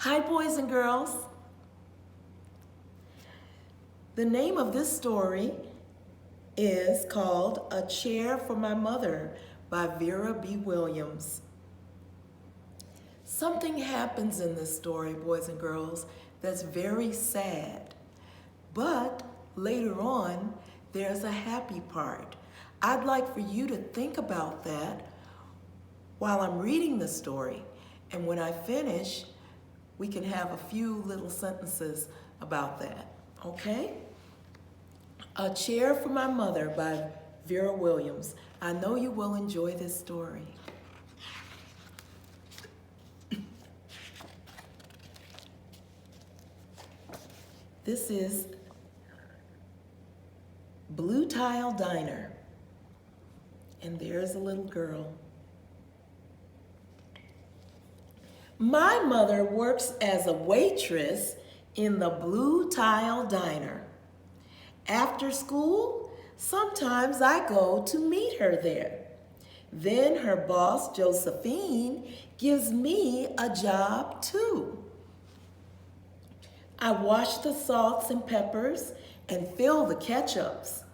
Hi, boys and girls. The name of this story is called A Chair for My Mother by Vera B. Williams. Something happens in this story, boys and girls, that's very sad. But later on, there's a happy part. I'd like for you to think about that while I'm reading the story. And when I finish, we can have a few little sentences about that, okay? A Chair for My Mother by Vera Williams. I know you will enjoy this story. This is Blue Tile Diner, and there's a little girl. My mother works as a waitress in the Blue Tile Diner. After school, sometimes I go to meet her there. Then her boss, Josephine, gives me a job too. I wash the salts and peppers and fill the ketchups.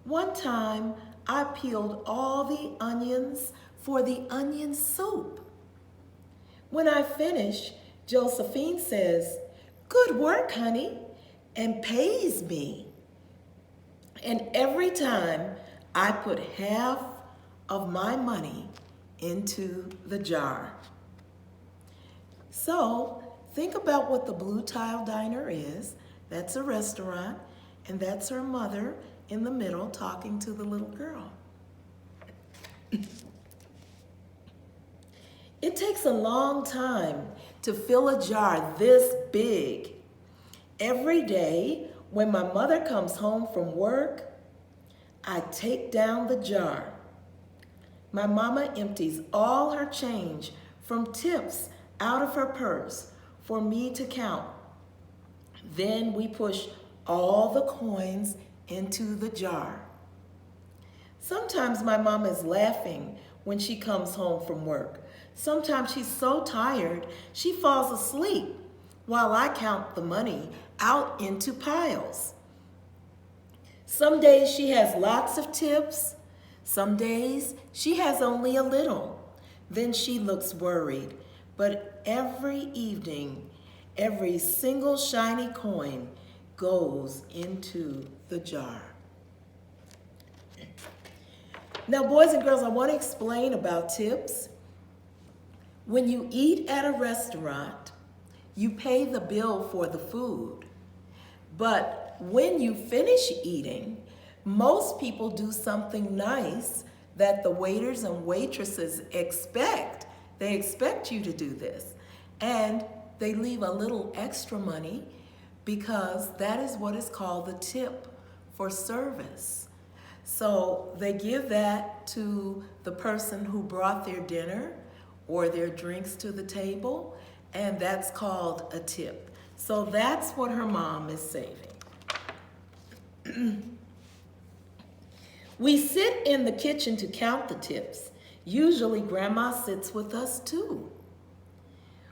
One time, I peeled all the onions for the onion soup. When I finish, Josephine says, "Good work, honey," and pays me. And every time I put half of my money into the jar. So think about what the Blue Tile Diner is. That's a restaurant, and that's her mother in the middle talking to the little girl. It takes a long time to fill a jar this big. Every day when my mother comes home from work, I take down the jar. My mama empties all her change from tips out of her purse for me to count. Then we push all the coins into the jar. Sometimes my mama is laughing when she comes home from work. Sometimes she's so tired, she falls asleep while I count the money out into piles. Some days she has lots of tips. Some days she has only a little. Then she looks worried. But every evening, every single shiny coin goes into the jar. Now, boys and girls, I want to explain about tips. When you eat at a restaurant, you pay the bill for the food. But when you finish eating, most people do something nice that the waiters and waitresses expect. They expect you to do this. And they leave a little extra money because that is what is called the tip for service. So they give that to the person who brought their dinner or their drinks to the table, and that's called a tip. So that's what her mom is saving. We sit in the kitchen to count the tips. Usually Grandma sits with us too.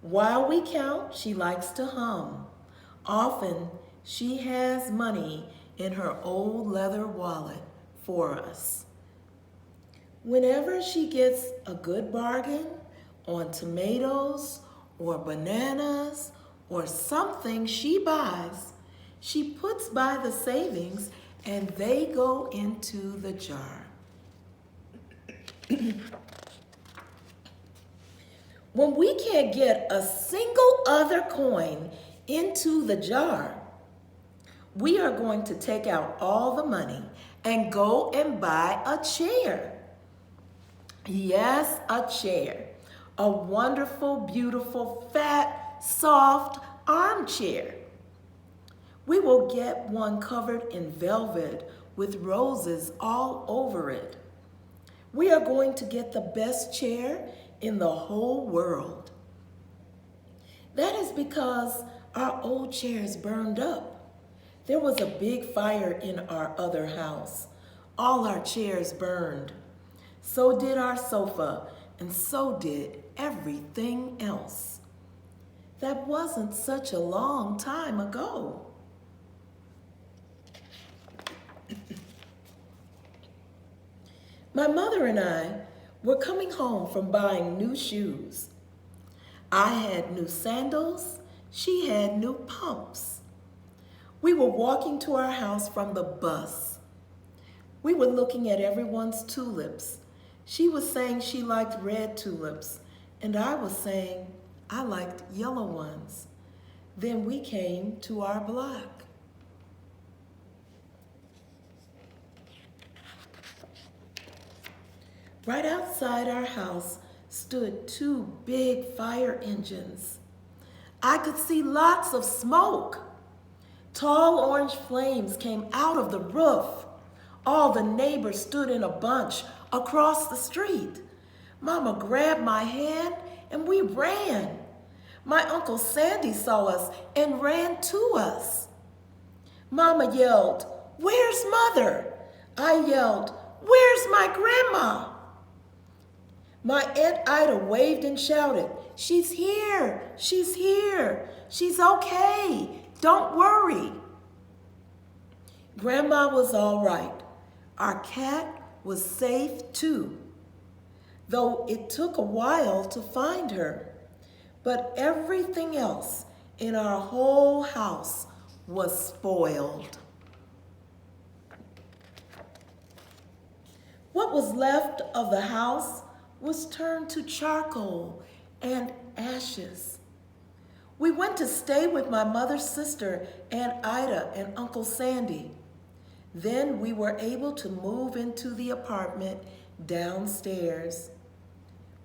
While we count, she likes to hum. Often she has money in her old leather wallet for us. Whenever she gets a good bargain on tomatoes or bananas or something she buys, she puts by the savings and they go into the jar. When we can't get a single other coin into the jar, we are going to take out all the money and go and buy a chair. Yes, a chair. A wonderful, beautiful, fat, soft armchair. We will get one covered in velvet with roses all over it. We are going to get the best chair in the whole world. That is because our old chairs burned up. There was a big fire in our other house. All our chairs burned. So did our sofa, and so did everything else. That wasn't such a long time ago. My mother and I were coming home from buying new shoes. I had new sandals, she had new pumps. We were walking to our house from the bus. We were looking at everyone's tulips. She was saying she liked red tulips, and I was saying I liked yellow ones. Then we came to our block. Right outside our house stood two big fire engines. I could see lots of smoke. Tall orange flames came out of the roof. All the neighbors stood in a bunch across the street. Mama grabbed my hand and we ran. My Uncle Sandy saw us and ran to us. Mama yelled, "Where's Mother?" I yelled, "Where's my grandma?" My Aunt Ida waved and shouted, "She's here, she's here, she's okay, don't worry." Grandma was all right. Our cat was safe too, though it took a while to find her. But everything else in our whole house was spoiled. What was left of the house was turned to charcoal and ashes. We went to stay with my mother's sister, Aunt Ida, and Uncle Sandy. Then we were able to move into the apartment downstairs.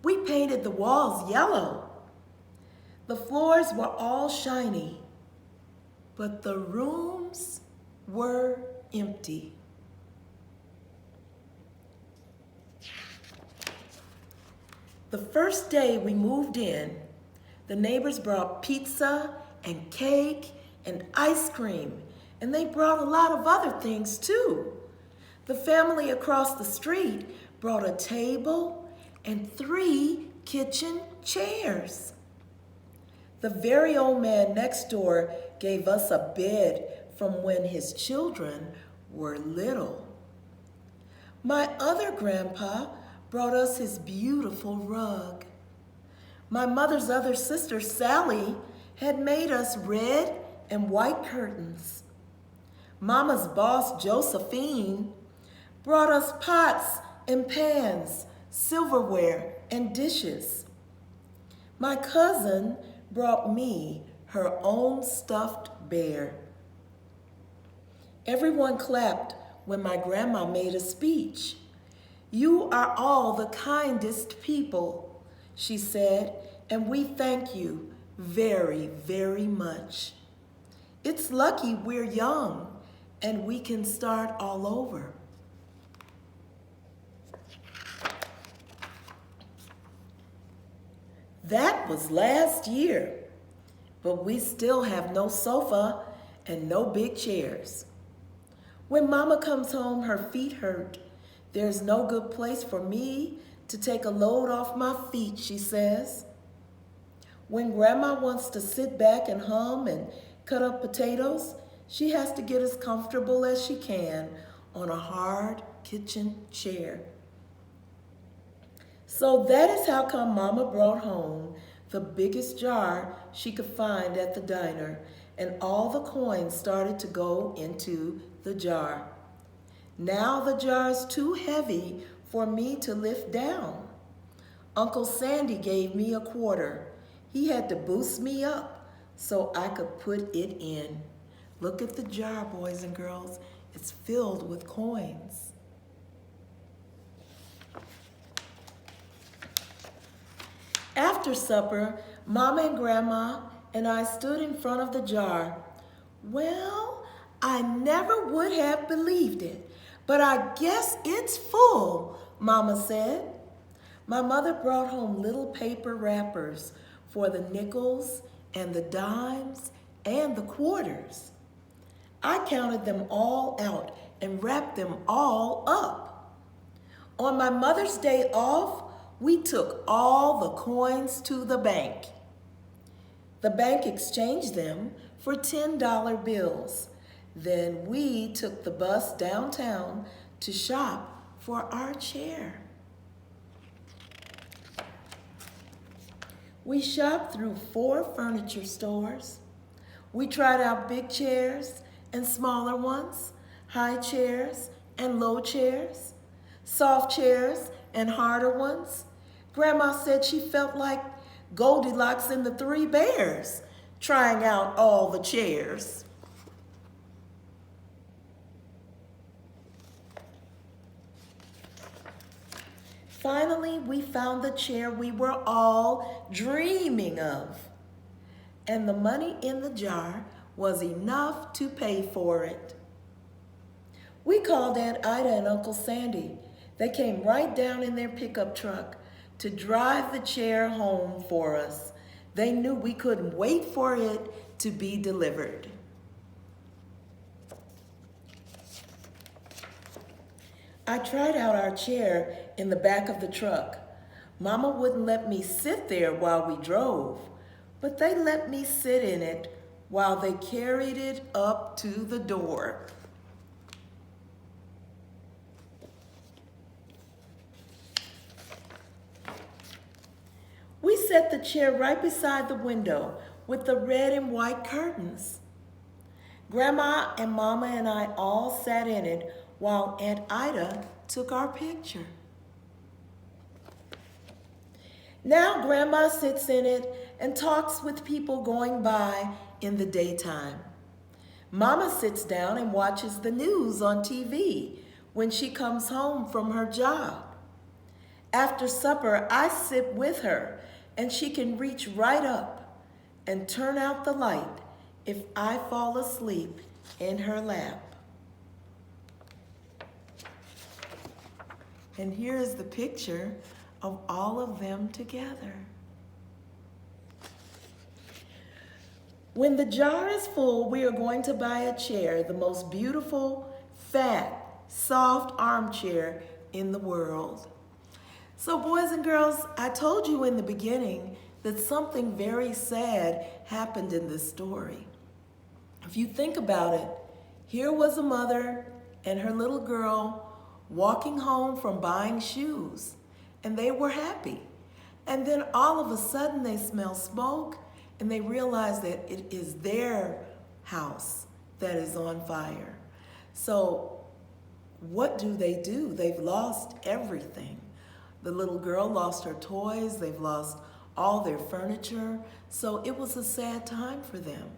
We painted the walls yellow. The floors were all shiny, but the rooms were empty. The first day we moved in, the neighbors brought pizza and cake and ice cream, and they brought a lot of other things too. The family across the street brought a table and 3 kitchen chairs. The very old man next door gave us a bed from when his children were little. My other grandpa brought us his beautiful rug. My mother's other sister, Sally, had made us red and white curtains. Mama's boss, Josephine, brought us pots and pans, silverware, and dishes. My cousin brought me her own stuffed bear. Everyone clapped when my grandma made a speech. "You are all the kindest people," she said, "and we thank you very, very much. It's lucky we're young and we can start all over." That was last year, but we still have no sofa and no big chairs. When Mama comes home, her feet hurt. "There's no good place for me to take a load off my feet," she says. When Grandma wants to sit back and hum and cut up potatoes, she has to get as comfortable as she can on a hard kitchen chair. So that is how come Mama brought home the biggest jar she could find at the diner, and all the coins started to go into the jar. Now the jar is too heavy for me to lift down. Uncle Sandy gave me a quarter. He had to boost me up so I could put it in. Look at the jar, boys and girls. It's filled with coins. After supper, Mama and Grandma and I stood in front of the jar. "Well, I never would have believed it, but I guess it's full," Mama said. My mother brought home little paper wrappers for the nickels and the dimes and the quarters. I counted them all out and wrapped them all up. On my Mother's Day off, we took all the coins to the bank. The bank exchanged them for $10 bills. Then we took the bus downtown to shop for our chair. We shopped through 4 furniture stores. We tried out big chairs and smaller ones, high chairs and low chairs, soft chairs and harder ones. Grandma said she felt like Goldilocks and the 3 Bears trying out all the chairs. Finally, we found the chair we were all dreaming of. And the money in the jar was enough to pay for it. We called Aunt Ida and Uncle Sandy. They came right down in their pickup truck to drive the chair home for us. They knew we couldn't wait for it to be delivered. I tried out our chair in the back of the truck. Mama wouldn't let me sit there while we drove, but they let me sit in it while they carried it up to the door. We set the chair right beside the window with the red and white curtains. Grandma and Mama and I all sat in it while Aunt Ida took our picture. Now Grandma sits in it and talks with people going by in the daytime. Mama sits down and watches the news on TV when she comes home from her job. After supper, I sit with her and she can reach right up and turn out the light if I fall asleep in her lap. And here is the picture of all of them together. When the jar is full, we are going to buy a chair, the most beautiful, fat, soft armchair in the world. So boys and girls, I told you in the beginning that something very sad happened in this story. If you think about it, here was a mother and her little girl walking home from buying shoes, and they were happy. And then all of a sudden they smell smoke and they realize that it is their house that is on fire. So what do? They've lost everything. The little girl lost her toys, they've lost all their furniture. So it was a sad time for them.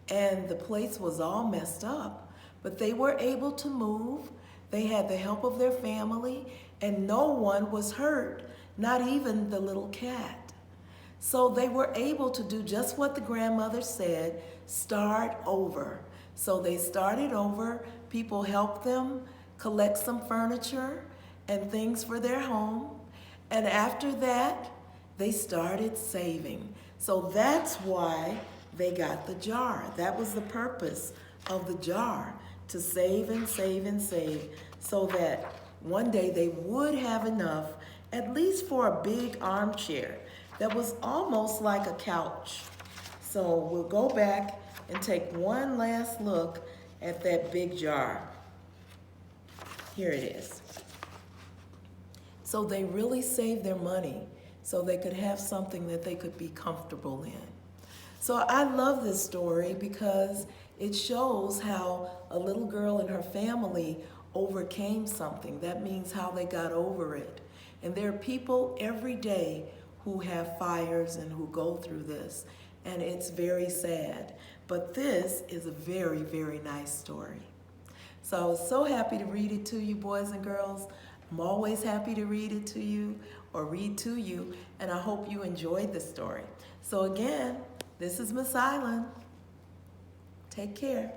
And the place was all messed up, but they were able to move. They had the help of their family, and no one was hurt, not even the little cat. So they were able to do just what the grandmother said, start over. So they started over. People helped them collect some furniture and things for their home. And after that, they started saving. So that's why they got the jar. That was the purpose of the jar, to save and save and save, so that one day they would have enough, at least for a big armchair that was almost like a couch. So we'll go back and take one last look at that big jar. Here it is. So they really saved their money so they could have something that they could be comfortable in. So I love this story because it shows how a little girl and her family overcame something. That means how they got over it. And there are people every day who have fires and who go through this. And it's very sad. But this is a very, very nice story. So I was so happy to read it to you, boys and girls. I'm always happy to read it to you or read to you. And I hope you enjoyed the story. So again, this is Miss Island. Take care.